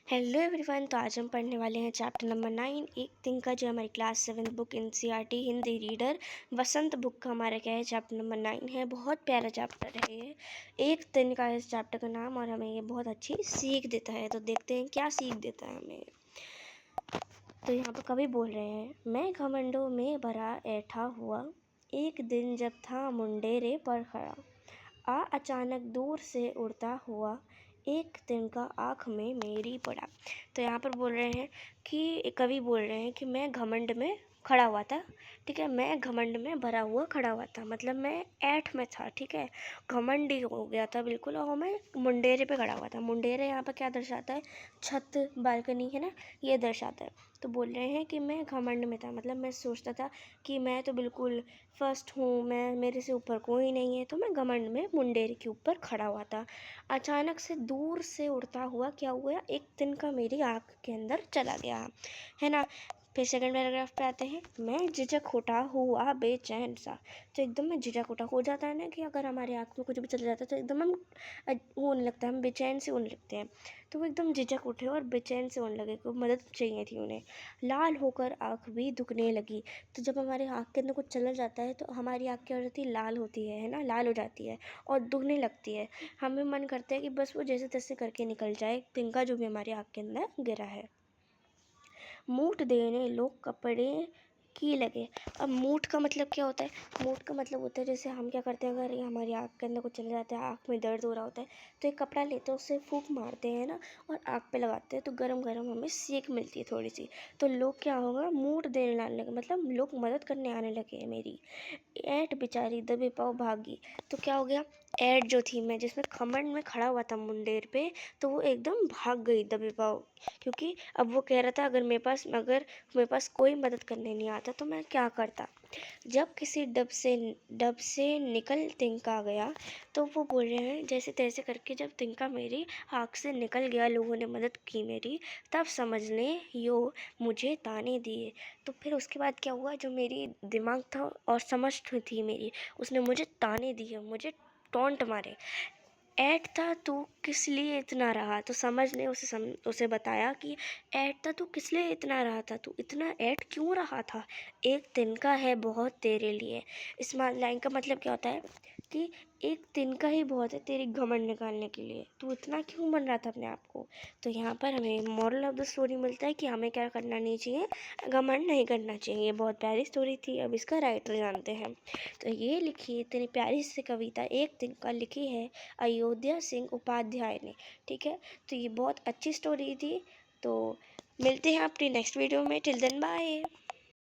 Hello everyone. तो आज हम पढ़ने वाले हैं चैप्टर नंबर 9 एक दिन का, जो हमारी class 7 book NCERT Hindi reader Vasant book का हमारा क्या है, चैप्टर नंबर 9 है। बहुत प्यारा चैप्टर है ये, एक दिन का इस चैप्टर का नाम, और हमें ये बहुत अच्छी सीख देता है। तो देखते हैं क्या सीख देता है हमें। तो यहाँ पर कवि बोल रहे हैं, मैं घमंडों में भरा ऐठा हुआ, एक दिन जब था मुंडेरे पर खड़ा, आ अचानक दूर से उड़ता हुआ, एक तिनका आँख में मेरी पड़ा। तो यहाँ पर बोल रहे हैं कि कवि बोल रहे हैं कि मैं घमंड में खड़ा हुआ था। ठीक है, मैं घमंड में भरा हुआ खड़ा हुआ था, मतलब मैं ऐठ में था। ठीक है, घमंड ही हो गया था बिल्कुल, और मैं मुंडेरे पे खड़ा हुआ था। मुंडेरे यहाँ पर क्या दर्शाता है, छत, बालकनी है ना, ये दर्शाता है। तो बोल रहे हैं कि मैं घमंड में था, मतलब मैं सोचता था कि मैं तो बिल्कुल फर्स्ट हूँ, मैं, मेरे से ऊपर कोई नहीं है। तो मैं घमंड में मुंडेर के ऊपर खड़ा हुआ था। अचानक से दूर से उड़ता हुआ क्या हुआ, एक तिनका मेरी आँख के अंदर चला गया, है ना। फिर सेकंड पैराग्राफ पे आते हैं, मैं झिझक उठा हुआ बेचैन सा। तो एकदम मैं झिझक उठा हो जाता है ना, कि अगर हमारे आँख में कुछ भी चला जाता है तो एकदम हम वो होने लगता है, हम बेचैन से होने लगते हैं। तो वो एकदम झिझक उठे और बेचैन से होने लगे, को मदद चाहिए थी उन्हें। लाल होकर आँख भी दुखने लगी। तो जब हमारे आँख के अंदर कुछ चला जाता है तो हमारी आँख क्या हो जाती है, लाल होती है ना, लाल हो जाती है और दुखने लगती है। हमें मन करता है कि बस वो जैसे तैसे करके निकल जाए, तिनका जो भी हमारी आँख के अंदर गिरा है। मूठ देने लोग कपड़े की लगे। अब मूठ का मतलब क्या होता है, मूठ का मतलब होता है जैसे हम क्या करते हैं, अगर ये हमारी आँख के अंदर कुछ चला जाता है, आँख में दर्द हो रहा होता है, तो एक कपड़ा लेते हैं, उससे फूंक मारते हैं ना, और आँख पे लगाते हैं, तो गरम गरम हमें सेक मिलती है थोड़ी सी। तो लोग क्या होगा, मूठ देने लाने लगे, मतलब लोग मदद करने आने लगे हैं मेरी। ऐट बेचारी दबे पाँव भागी। तो क्या हो गया, ऐट जो थी, मैं जिसमें घमंड में खड़ा हुआ था मुंडेर पे, तो वो एकदम भाग गई दबे पाँव। क्योंकि अब वो कह रहा था, अगर मेरे पास कोई मदद करने नहीं आता तो मैं क्या करता। जब किसी डब से निकल तिनका गया, तो वो बोल रहे हैं जैसे तैसे करके जब तिनका मेरी आँख से निकल गया, लोगों ने मदद की मेरी, तब समझने यो मुझे ताने दिए। तो फिर उसके बाद क्या हुआ, जो मेरी दिमाग था और समझ थी मेरी, उसने मुझे ताने दिए, मुझे टॉन्ट मारे। ऐट था तू किस लिए इतना रहा, तो समझ ने उसे बताया कि ऐट था तू किस लिए इतना रहा था, तू इतना ऐट क्यों रहा था, एक तिनका है बहुत तेरे लिए। इस लाइन का मतलब क्या होता है कि एक तिनका ही बहुत है तेरी घमंड निकालने के लिए, तू इतना क्यों मन रहा था अपने आप को। तो यहाँ पर हमें मॉरल ऑफ द स्टोरी मिलता है कि हमें क्या करना नहीं चाहिए, घमंड नहीं करना चाहिए। ये बहुत प्यारी स्टोरी थी। अब इसका राइटर जानते हैं। तो ये लिखी इतनी प्यारी सी कविता एक तिनका लिखी है अयोध्या सिंह उपाध्याय ने। ठीक है, तो ये बहुत अच्छी स्टोरी थी। तो मिलते हैं अपनी नेक्स्ट वीडियो में। Till then bye.